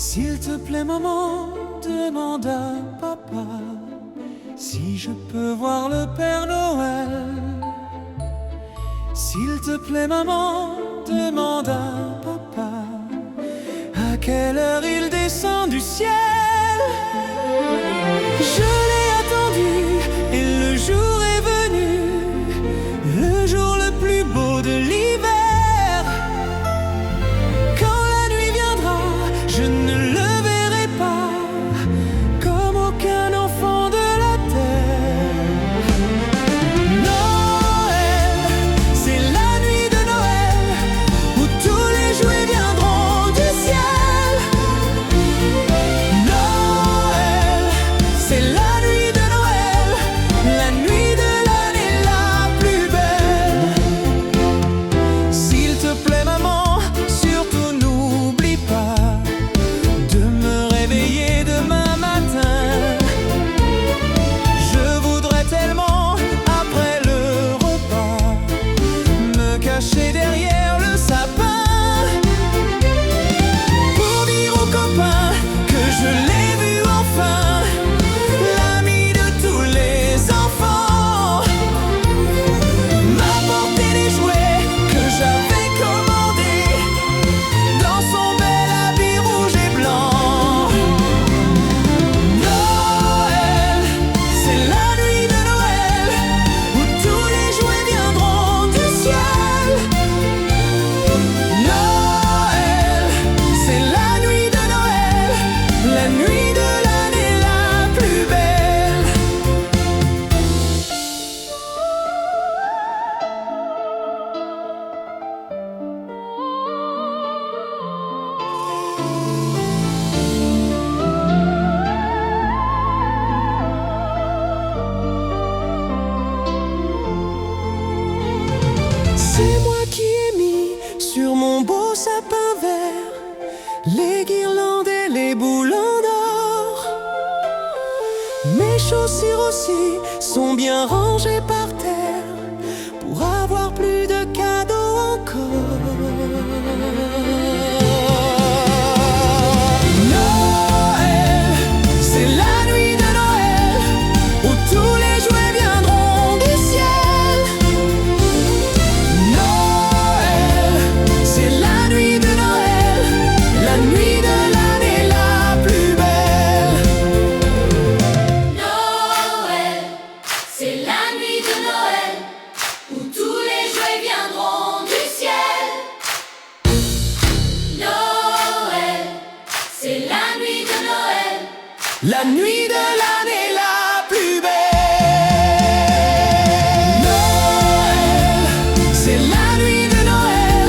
S'il te plaît maman, demande à papa si je peux voir le Père Noël. S'il te plaît maman, demande à papa à quelle heure il descend du ciel. Je l'ai attendu et le jour est venu, le jour le plus beau de l'hiver. Quand la nuit viendra, je ne le verrai pas comme aucun enfant de la terre. Noël, c'est la nuit de Noël où tous les jouets viendront du ciel. Noël, c'est la nuit de Noël, la nuit de l'année la plus belle. S'il te plaît maman, surtout n'oublie pas de me réveiller demain matin. Je voudrais tellement, après le repas, me cacher derrière le sapin pour dire aux copains que je l'ai vu enfin, l'ami de tous les enfants. M'apporter les jouets que j'avais commandés dans son bel habit rouge et blanc. Noël, c'est la nuit de Noël où tous les jouets viendront du ciel. Noël, c'est la nuit de Noël, la nuit de l'année la plus belle. C'est moi qui ai mis sur mon beau sapin vert les guirlandes et les boulons d'or. Mes chaussures aussi sont bien rangées par terre pour avoir plus de cadeaux encore. Noël, c'est la nuit de Noël où tous les jouets viendront du ciel. Noël, c'est la nuit de Noël, la nuit de l'année la plus belle. Noël, c'est la nuit de Noël où tous les jouets viendront du ciel. Noël, c'est la nuit de Noël. La nuit de l'année la plus belle. Noël, c'est la nuit de Noël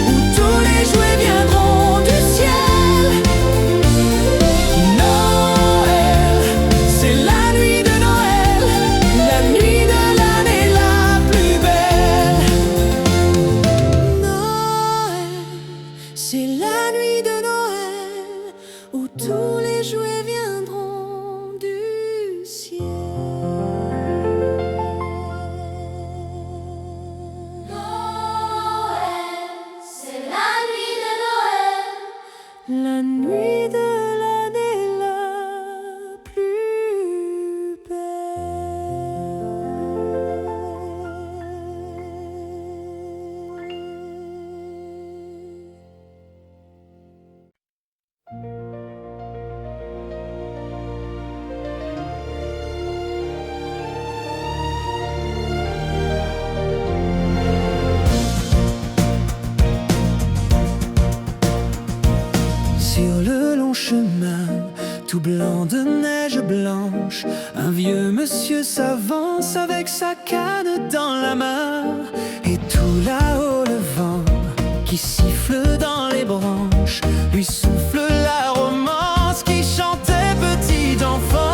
où tous les jouets viendront du ciel. Noël, c'est la nuit de Noël, la nuit de l'année la plus belle. Noël, c'est la nuit de Noël où tous les jouets viendront du ciel. Noël, c'est la nuit de Noël. La nuit de l'année la plus belle. Sur le long chemin, tout blanc de neige blanche, un vieux monsieur s'avance avec sa canne dans la main. Et tout là-haut le vent qui siffle dans les branches lui souffle la romance qui chantait petit enfant.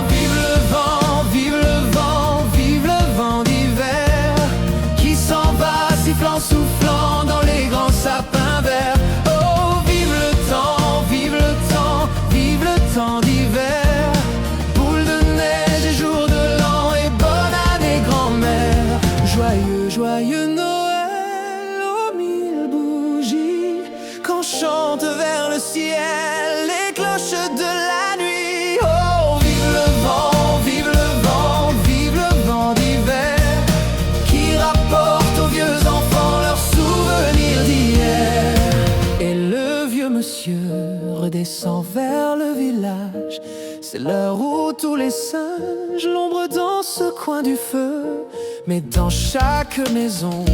Vive le vent, vive le vent, vive le vent d'hiver qui s'en va sifflant, soufflant dans les grands sapins verts. Oh, vive le temps, vive le temps, vive le temps d'hiver. Boule de neige et jour de l'an et bonne année grand-mère. Joyeux, joyeux Noël aux mille bougies. ciel les cloches de la nuit. Oh, vive le vent, vive le vent, vive le vent d'hiver, qui rapporte aux vieux enfants leurs souvenirs d'hier. Et le vieux monsieur redescend vers le village. C'est l'heure où tous les singes l'ombre dans ce coin du feu. Mais dans chaque maison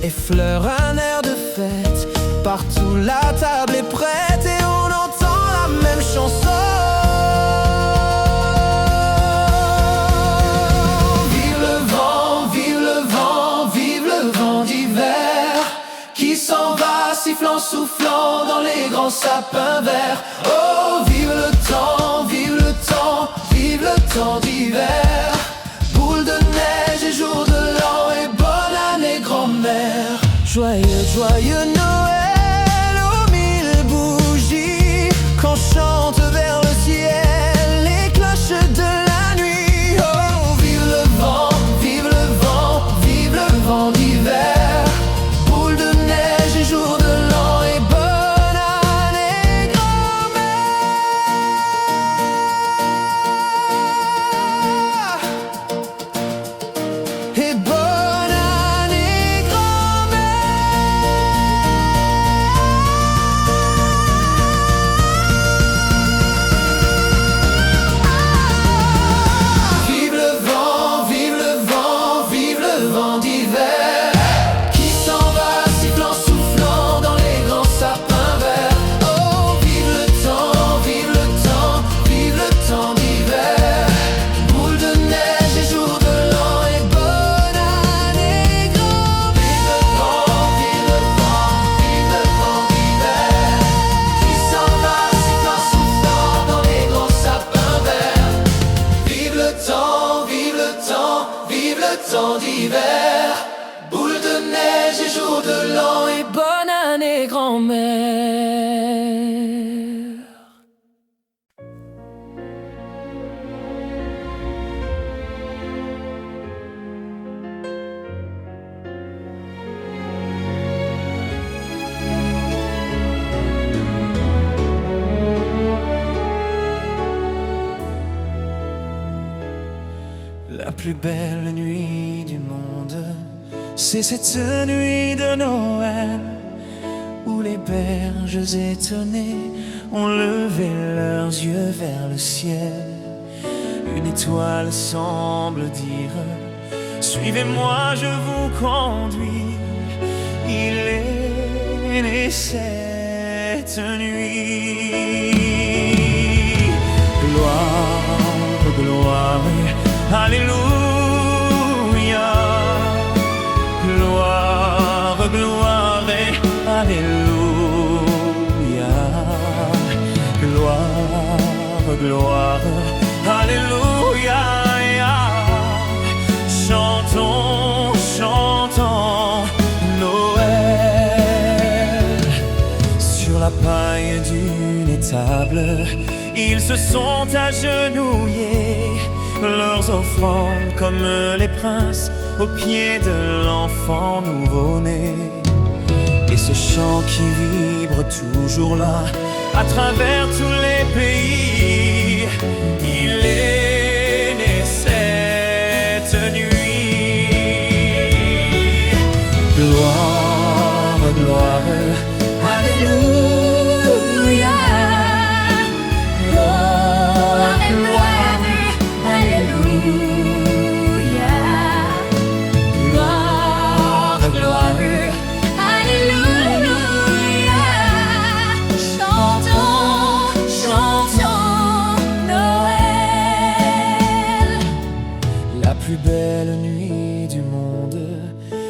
effleure un air de fête. Partout la table est prête et on entend la même chanson. Vive le vent, vive le vent, vive le vent d'hiver, qui s'en va sifflant, soufflant dans les grands sapins verts. Oh, vive le temps, vive le temps, vive le temps d'hiver, boule de neige et jour de l'an et bonne année grand-mère. Joyeux, joyeux Noël aux mille bougies, qu'on chante vers le ciel les cloches de la nuit. Oh, vive le vent, vive le vent, vive le vent d'hiver, boule de neige et jour de l'an et bonne année grand-mère. Et bonne année grand-mère. Vive le vent, vive le vent, vive le vent d'hiver, qui s'en va sifflant, soufflant dans les grands sapins verts. Oh, vive le temps, vive le temps, vive le temps d'hiver, boule de neige et jour de l'an et bonne année grand-mère. Vive le vent, vive le vent, vive le vent d'hiver, qui s'en va sifflant, soufflant dans les grands sapins verts. Vive le temps, vive le temps, vive le temps d'hiver, boule de neige et jour de l'an et bonne année grand-mère. La plus belle nuit du monde, c'est cette nuit de Noël, où les berges étonnées ont levé leurs yeux vers le ciel. Une étoile semble dire: suivez-moi, je vous conduis. Il est né cette nuit. Gloire, gloire, alléluia. Gloire, gloire, alléluia. Gloire, gloire, alléluia. Chantons, chantons Noël. Sur la paille d'une étable, ils se sont agenouillés, leurs offrandes comme les princes aux pieds de l'enfant nouveau-né. Et ce chant qui vibre toujours là, à travers tous les pays, il est né cette nuit. Gloire, gloire, alléluia. Gloire, gloire, alléluia. Gloire, gloire, alléluia. Chantons, chantons Noël. La plus belle nuit du monde,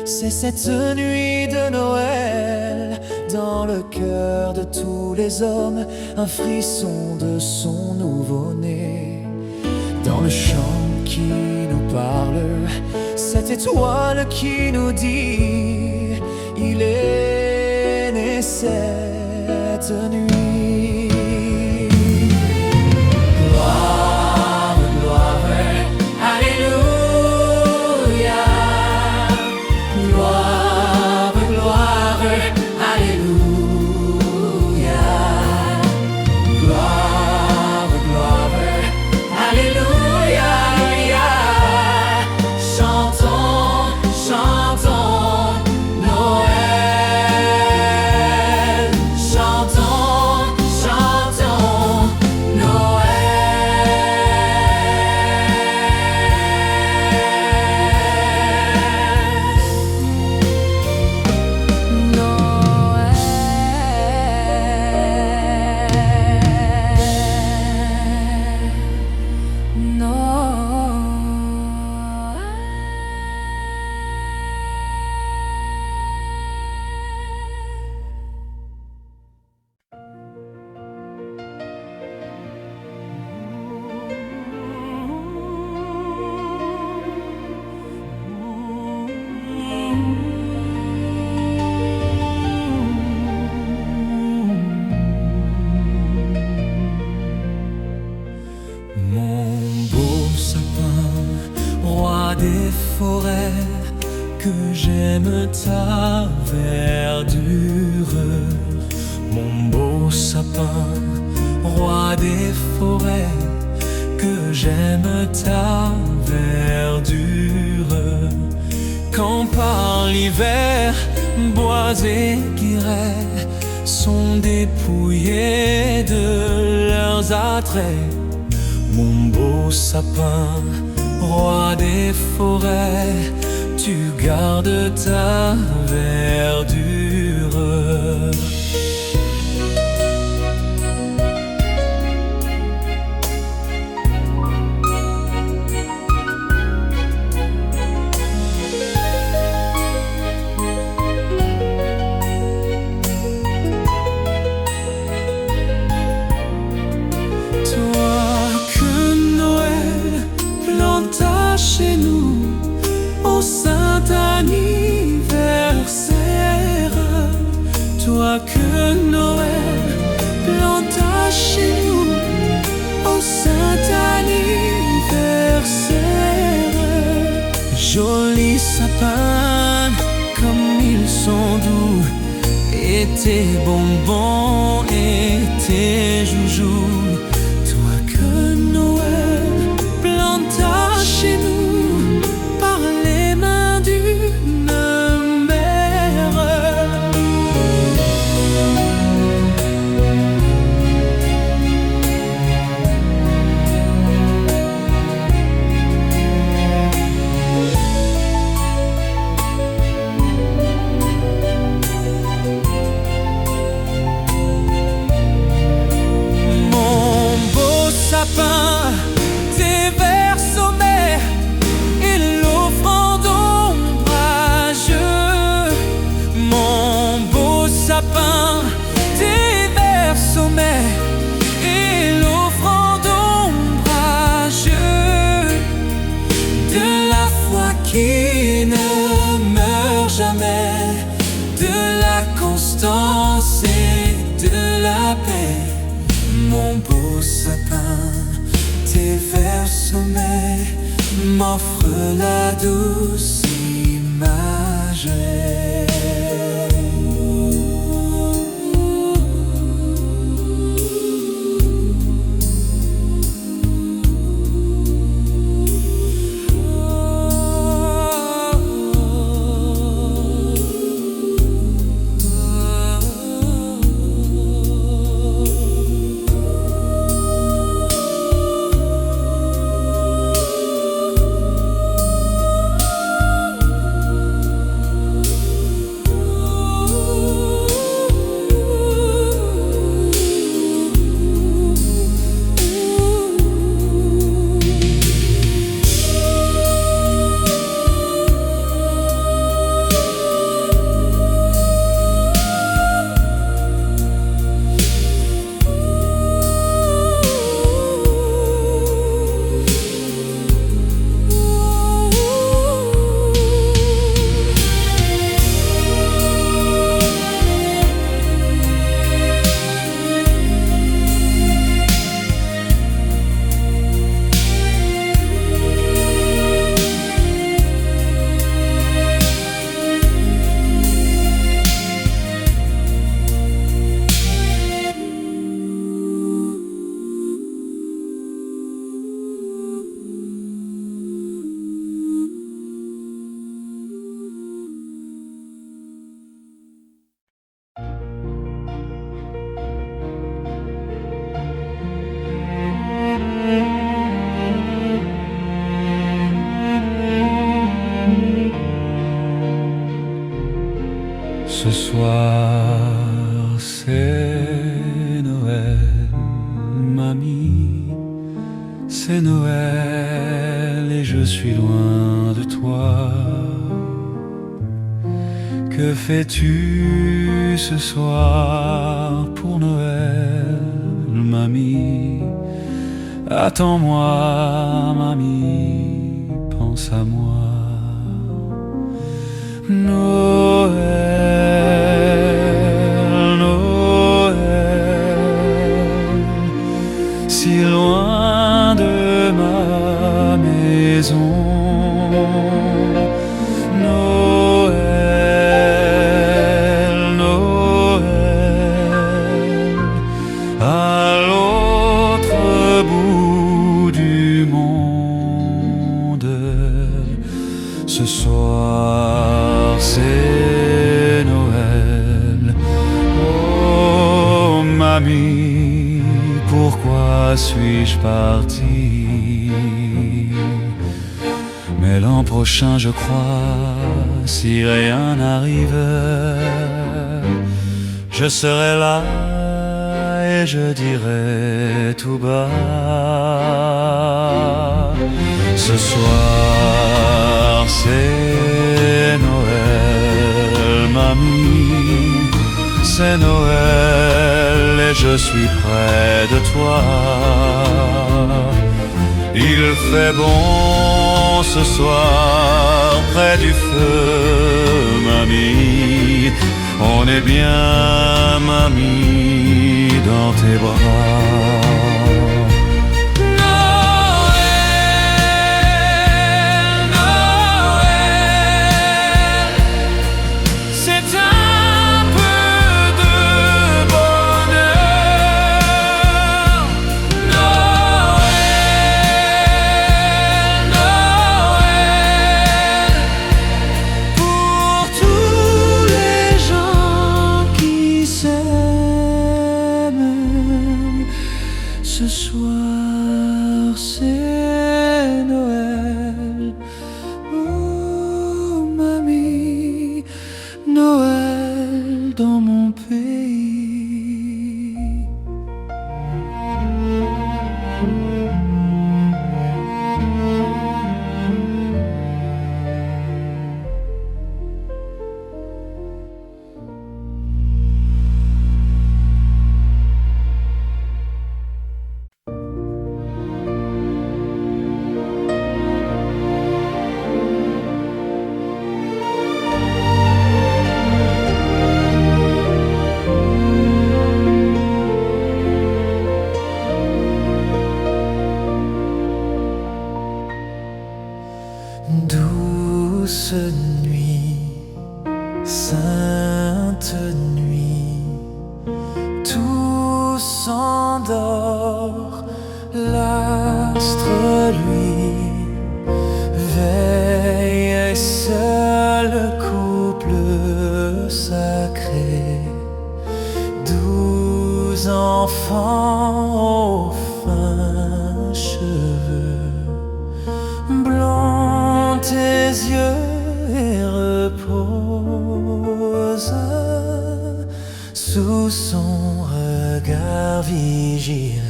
c'est cette nuit de Noël. Dans le cœur de tous les hommes, un frisson de son nouveau-né. Dans le chant qui nous parle, cette étoile qui nous dit: il est né cette nuit. Gloire, gloire, alléluia. Gloire, gloire, alléluia. j'aime ta verdure, mon beau sapin, roi des forêts, que j'aime ta verdure. Quand par l'hiver, bois et guérets sont dépouillés de leurs attraits, mon beau sapin, roi des forêts, tu gardes ta verdure. Chez nous, au saint anniversaire, toi que Noël planta chez nous, au saint anniversaire. Jolis sapins, comme ils sont doux, et tes bonbons et tes joujoux, toi que Noël planta chez nous. Tes verts sommets et l'offrande ombrageuse, mon beau sapin, tes verts sommets et l'offrande ombrageuse, de la foi qui ne meurt jamais, de la constance et de la paix, mon beau sapin, tes verts sommets m'offrent la douce image. Ce soir c'est Noël, mamie, c'est Noël et je suis loin de toi. Que fais-tu ce soir pour Noël, mamie? Attends-moi, mamie, pense à moi. Noël, Noël, si loin de ma maison. Noël, fois suis-je parti. Mais l'an prochain, je crois, si rien n'arrive, je serai là et je dirai tout bas: ce soir c'est Noël, mamie, c'est Noël et je suis près de toi. Il fait bon ce soir près du feu, mamie. On est bien, mamie, dans tes bras. Ce soir c'est Noël, oh mamie, Noël dans mon pays. Douce nuit, sainte nuit, tout s'endort, l'astre lui veille, seul couple sacré, 12 enfants aux fins cheveux blonds, tes yeux et repose sous son regard vigilant.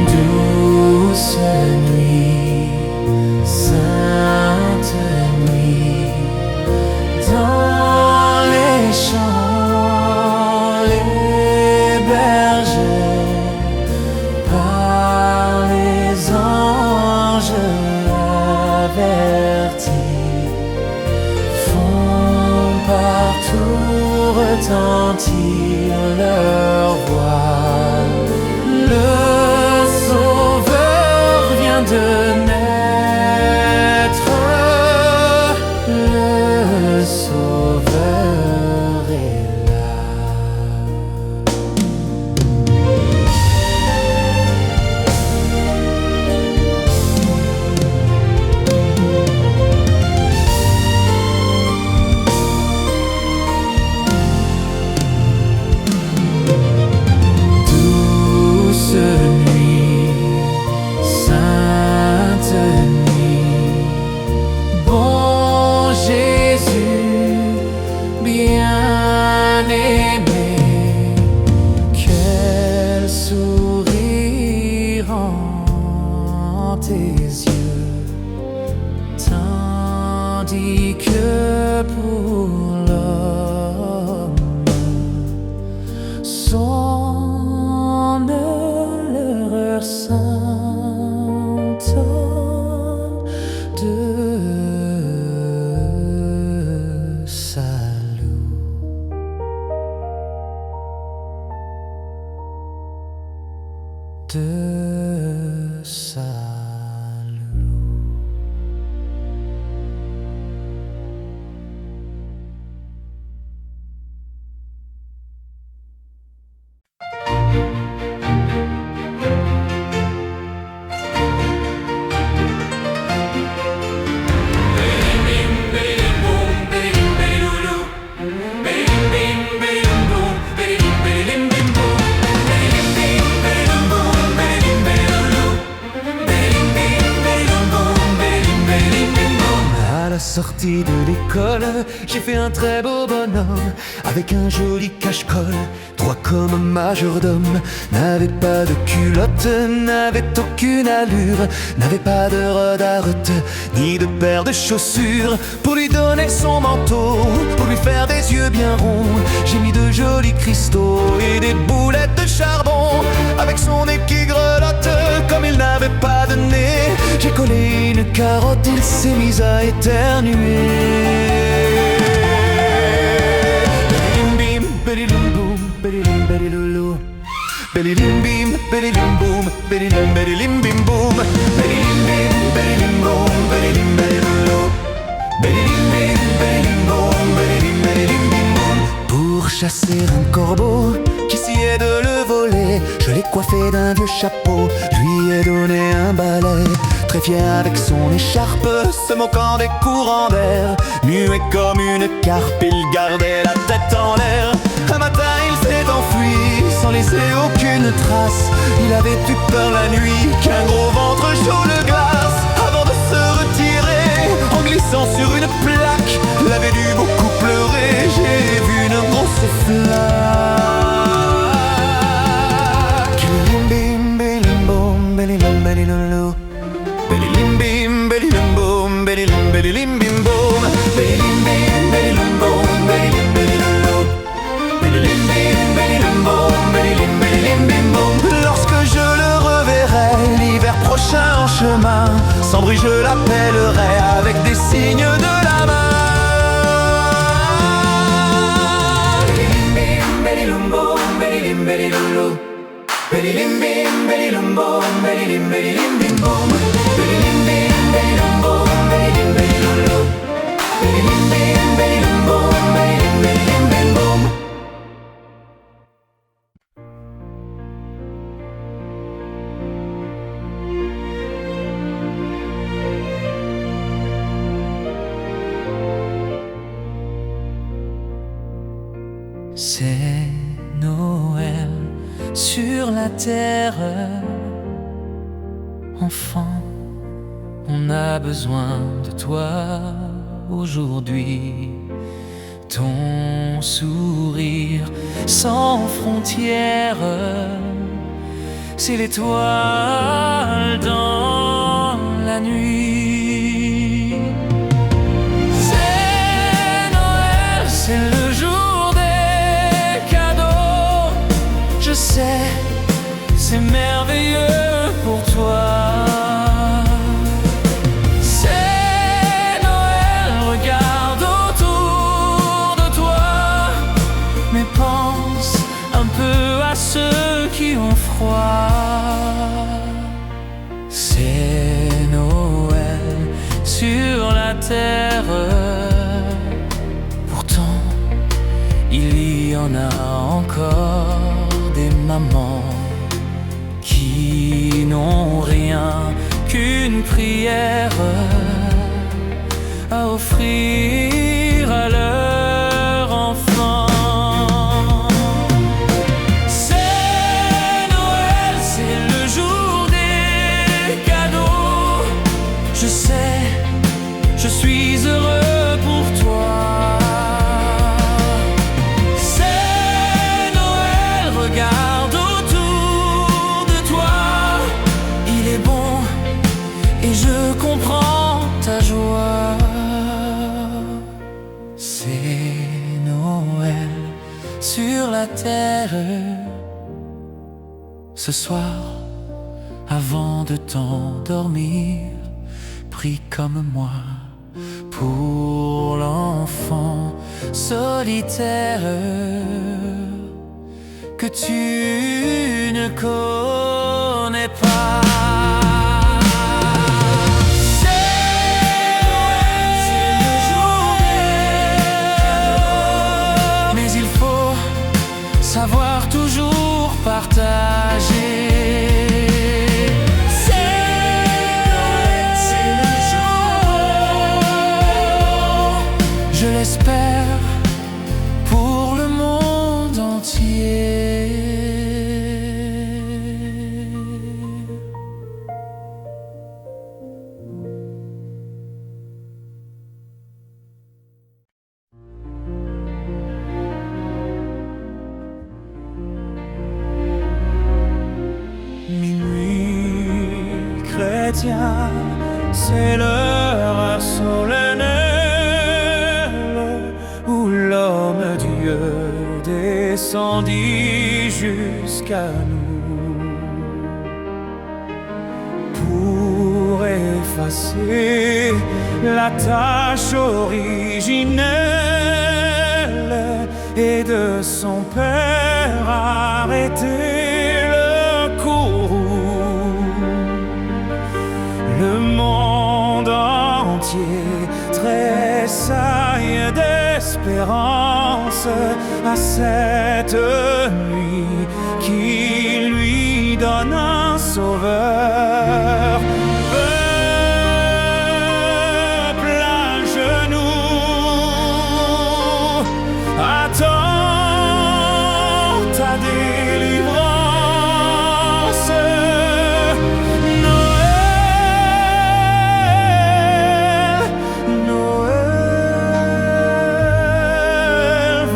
Douce nuit, sainte nuit, dans les champs, les bergers, par les anges avertis, font partout retentir leur voix. Le Sauveur vient de naître, le Sauveur est là. Douce nuit, sainte nuit, bon Jésus, bien-aimé, quel sourire en tes yeux, tandis que pour l'homme sonne l'heure sainte de salut. De salut. sortie de l'école, j'ai fait un très beau bonhomme avec un joli cache-colle. Droit comme un majordome, n'avait pas de culotte, n'avait aucune allure, n'avait pas de redarte, ni de paire de chaussures. Pour lui donner son manteau, pour lui faire des yeux bien ronds, j'ai mis de jolis cristaux et des boulettes de charbon. Avec son nez qui grelotte, comme il n'avait pas de nez, j'ai collé une carotte, il s'est mis à éternuer. Bim, badilim boum, badilim badiloulou. Badilim bim, badilim boum, badilim badilim bim boum. Badilim bim, badilim boum, badilim badiloulou. Badilim bim, badilim boum, badilim badilim bim boum. Pour chasser un corbeau qui essayait de le voler, je l'ai coiffé d'un vieux chapeau, lui ai donné un balai. Très fier avec son écharpe, se moquant des courants d'air, muet comme une carpe, il gardait la tête en l'air. Un matin il s'est enfui, sans laisser aucune trace. Il avait eu peur la nuit qu'un gros ventre chaud le glace. Avant de se retirer, en glissant sur une plaque, l'avait dû beaucoup pleurer, j'ai vu une grosse flaque. Bim, bim, boum, bim, bim, Badilim bim, badilim boum, badilim badilim bim boum. Badilim bim, badilim boum, badilim badilim. Badilim bim, badilim boum, badilim badilim bim boum. Lorsque je le reverrai l'hiver prochain en chemin, sans bruit je l'appellerai avec des signes de la main. Badilim bim, badilim boum, badilim badilim. Badilim bim, badilim boum, badilim badilim bim boum. Badilim bim, badilim boum, badilim badilim. Badilim bim, badilim boum, badilim badilim bim boum. C'est Noël sur la terre. Enfant, on a besoin de toi aujourd'hui. Ton sourire sans frontières, c'est l'étoile dans la nuit. C'est Noël, c'est le jour des cadeaux. Je sais, c'est merveilleux pour toi. C'est Noël, regarde autour de toi, mais pense un peu à ceux qui ont froid. C'est Noël sur la terre, pourtant il y en a encore des mamans qui n'ont rien qu'une prière à offrir à leur enfant. C'est Noël, c'est le jour des cadeaux. Je sais, je suis heureux pour toi. C'est Noël, regarde autour de toi. Il est bon et je comprends ta joie. C'est Noël sur la terre. Ce soir, avant de t'endormir, prie comme moi pour l'enfant solitaire que tu ne connais pas. Savoir toujours partager. C'est le jour, je l'espère, pour le monde entier. chrétiens, c'est l'heure solennelle où l'homme-dieu descendit jusqu'à nous pour effacer la tâche originelle et de son père arrêter le courroux. Le monde entier tressaille d'espérance à cette nuit qui lui donne un sauveur. Peuple à genoux, attends ta délivrance. Noël, Noël,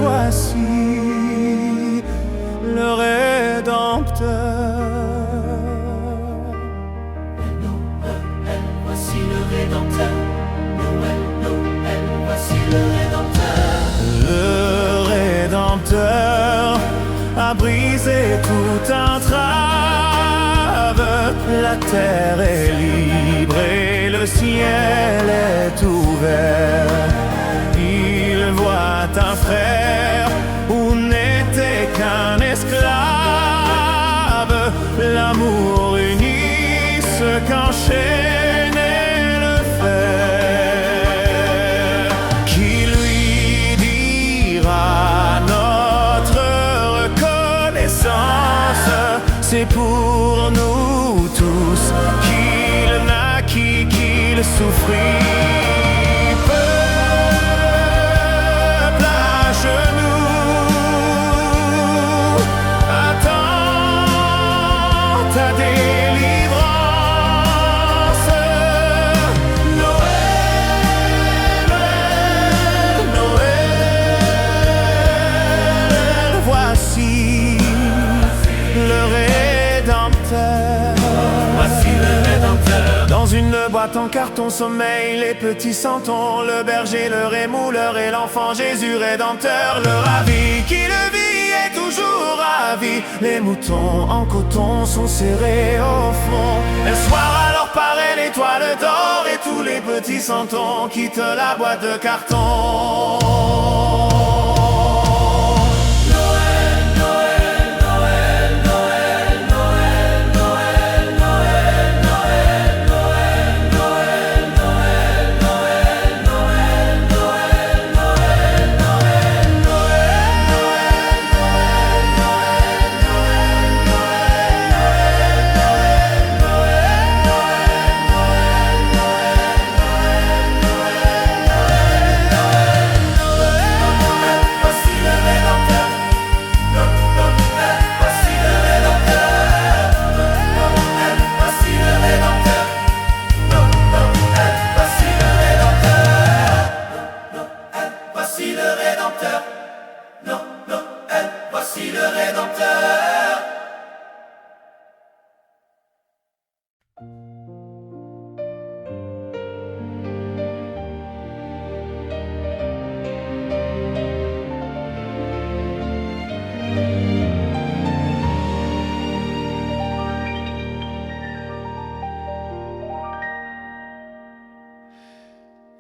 voici le Rédempteur. Noël, voici le Rédempteur. Noël, Noël, voici le Rédempteur. Le Rédempteur a brisé toute entrave. La terre est libre et le ciel est ouvert. Il voit un frère où n'était qu'un esclave. L'amour unit ce qu'enchaînait le fer. Qui lui dira notre reconnaissance? C'est pour nous tous qu'il naquit, qu'il souffrit. Peuple à genoux, attends ta délivrance. Noël, Noël, voici le Rédempteur. Voici le Rédempteur. Dans une boîte en carton sommeil les petits santons, le berger, le rémouleur et l'enfant Jésus Rédempteur. Le ravi qui le vit est toujours ravi. Les moutons en coton sont serrés au fond. Le soir alors paraît l'étoile d'or et tous les petits santons quittent la boîte de carton.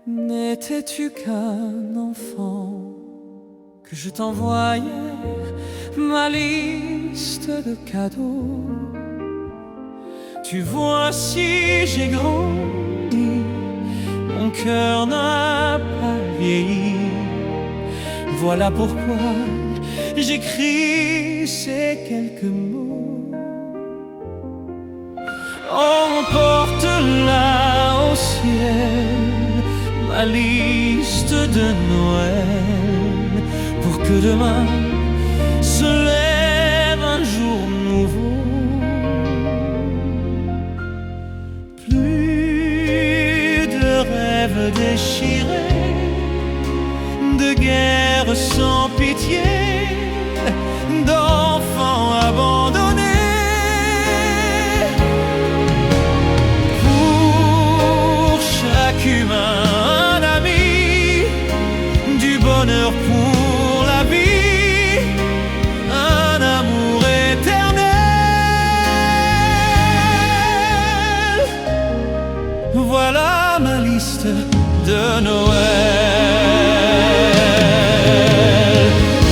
N'étais-tu qu'un enfant que je t'envoyais ma liste de cadeaux? Tu vois, si j'ai grandi, mon cœur n'a pas vieilli. Voilà pourquoi j'écris ces quelques mots. Emporte-la au ciel, ma liste de Noël, pour que demain se lève un jour nouveau. Plus de rêves déchirés, de guerres sans pitié, d'enfants abandonnés. Pour bonheur pour la vie, un amour éternel. Voilà ma liste de Noël.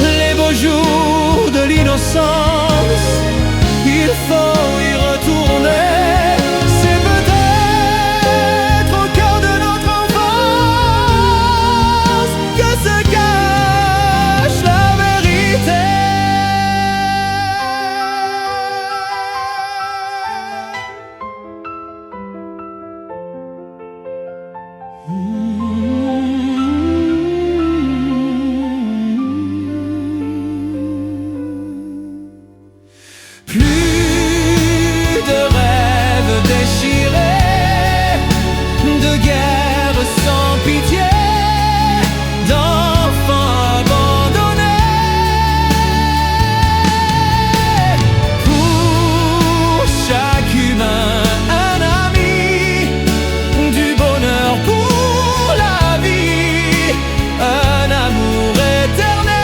Les beaux jours de l'innocence, il faut y retourner. C'est peut-être au cœur de notre enfance que se cache la vérité. Plus de rêves déchirés, de guerres sans pitié, d'enfants abandonnés. Pour chaque humain, un ami, du bonheur pour la vie, un amour éternel.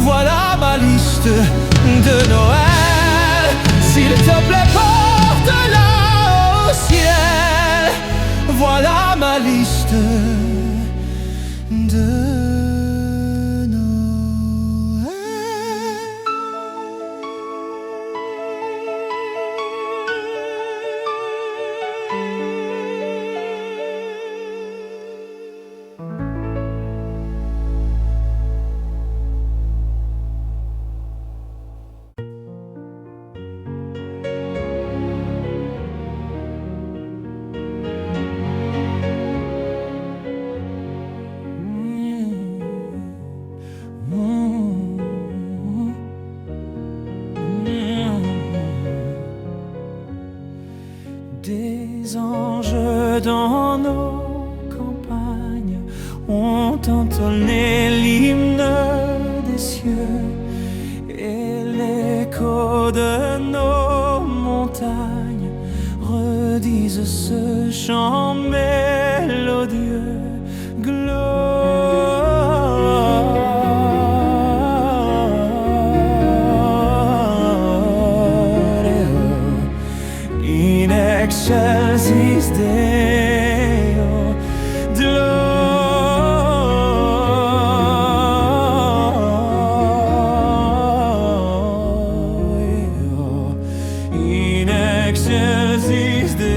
Voilà ma liste de Noël. S'il te plaît, porte-la au ciel. Voilà ma liste de Noël. Des anges dans nos campagnes ont entonné l'hymne des cieux, et l'écho de nos montagnes redisent ce chant mélodieux. In excelsis Deo, Gloria. In excelsis Deo.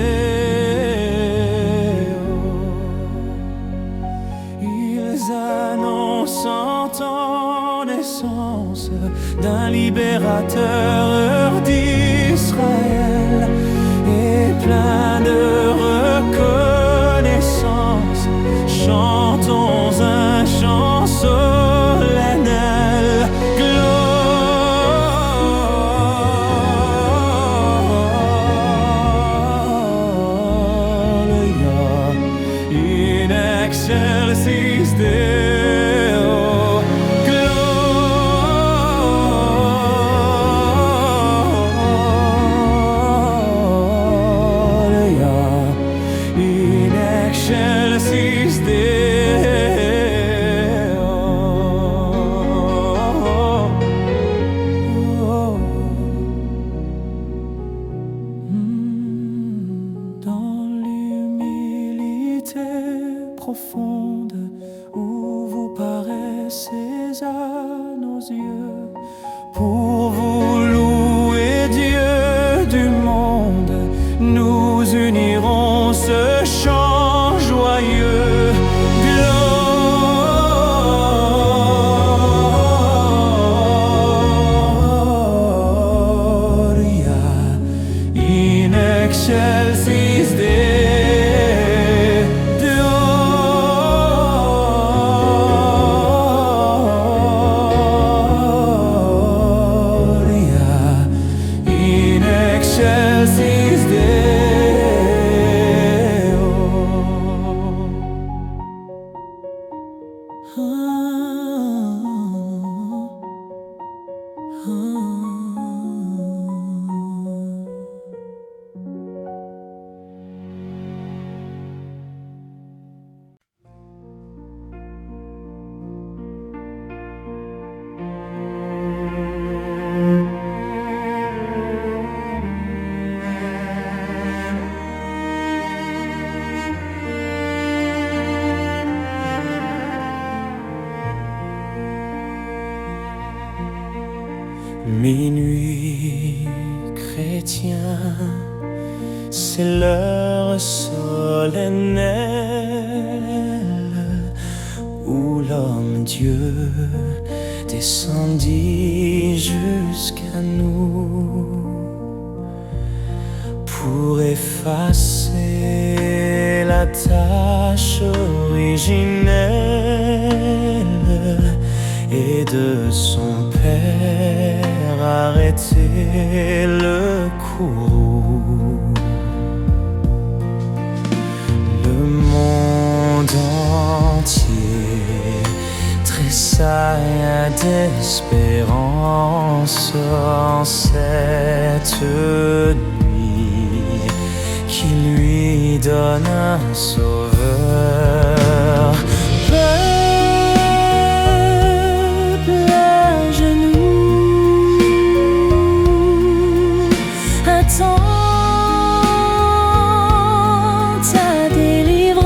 Ils annoncent en naissance d'un libérateur d'Israël, et plein de reconnaissance, chantons un chant solennel. Gloria in excelsis Deo. In excelsis Deo. Dans l'humilité profonde où vous paraissez à nos yeux, pour vous louer Dieu du monde, nous unirons ce chant joyeux. Gloria in excelsis Deo. Minuit chrétien, c'est l'heure solennelle où l'homme-dieu descendit jusqu'à nous pour effacer la tâche originelle et de son Père arrêter le courroux. Le monde entier tressaille d'espérance en cette nuit qui lui donne un sauveur. Peuple à genoux, attends ta délivrance.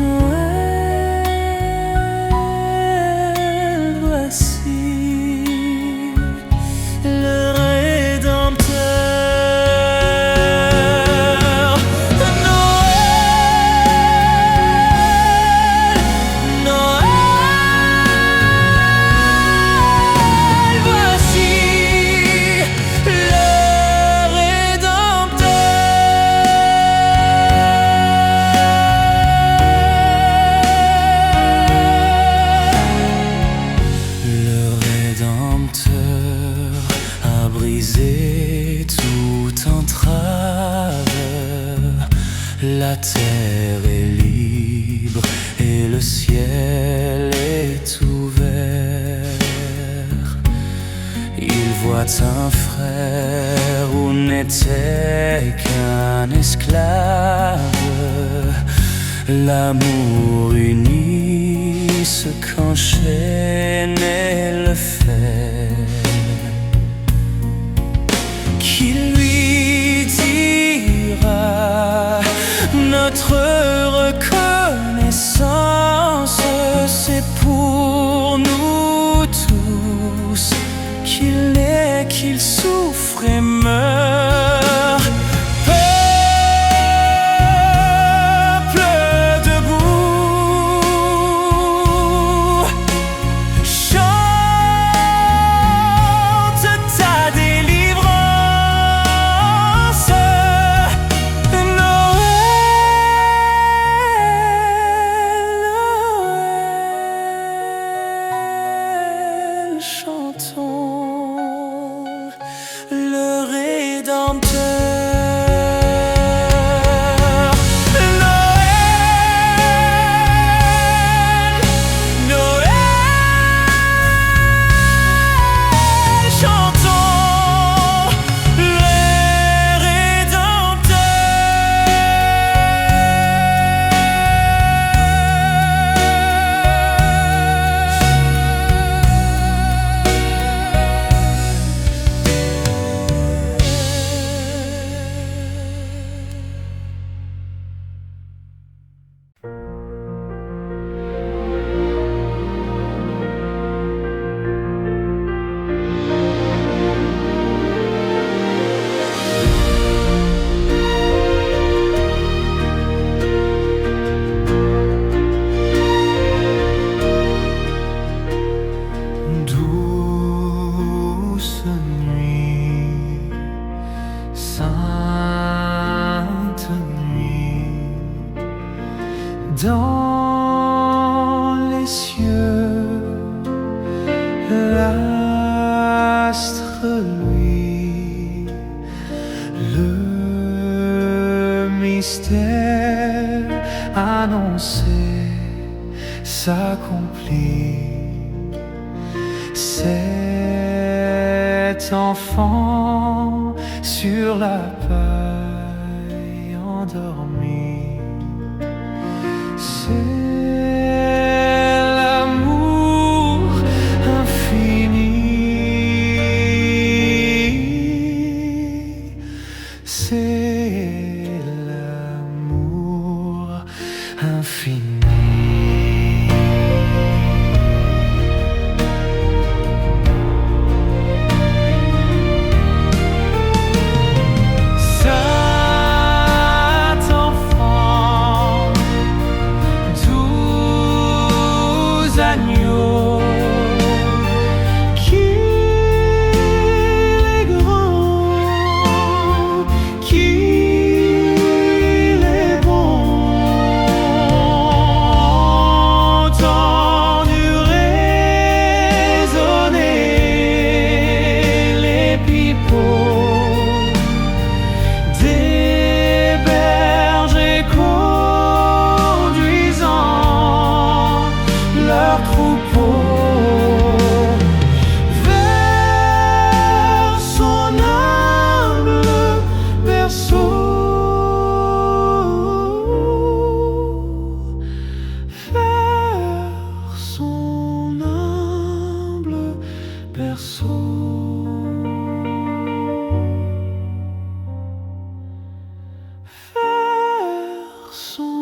Noël, voici le Rédempteur. Noël, voici le Rédempteur a brisé toute entrave. La terre est libre et le ciel est ouvert. Il voit un frère où n'était qu'un esclave. L'amour unit ce qu'enchaînait le fer. Qui lui dira notre reconnaissance, c'est pour nous tous qu'il est, qu'il souffre et meurt. Peuple debout, chante ta délivrance. Noël, chantons le Rédempteur. Noël, Noël, chantons le douce nuit, sainte nuit, dans les cieux, l'astre luit, le mystère annoncé s'accomplit. Cet enfant sur la page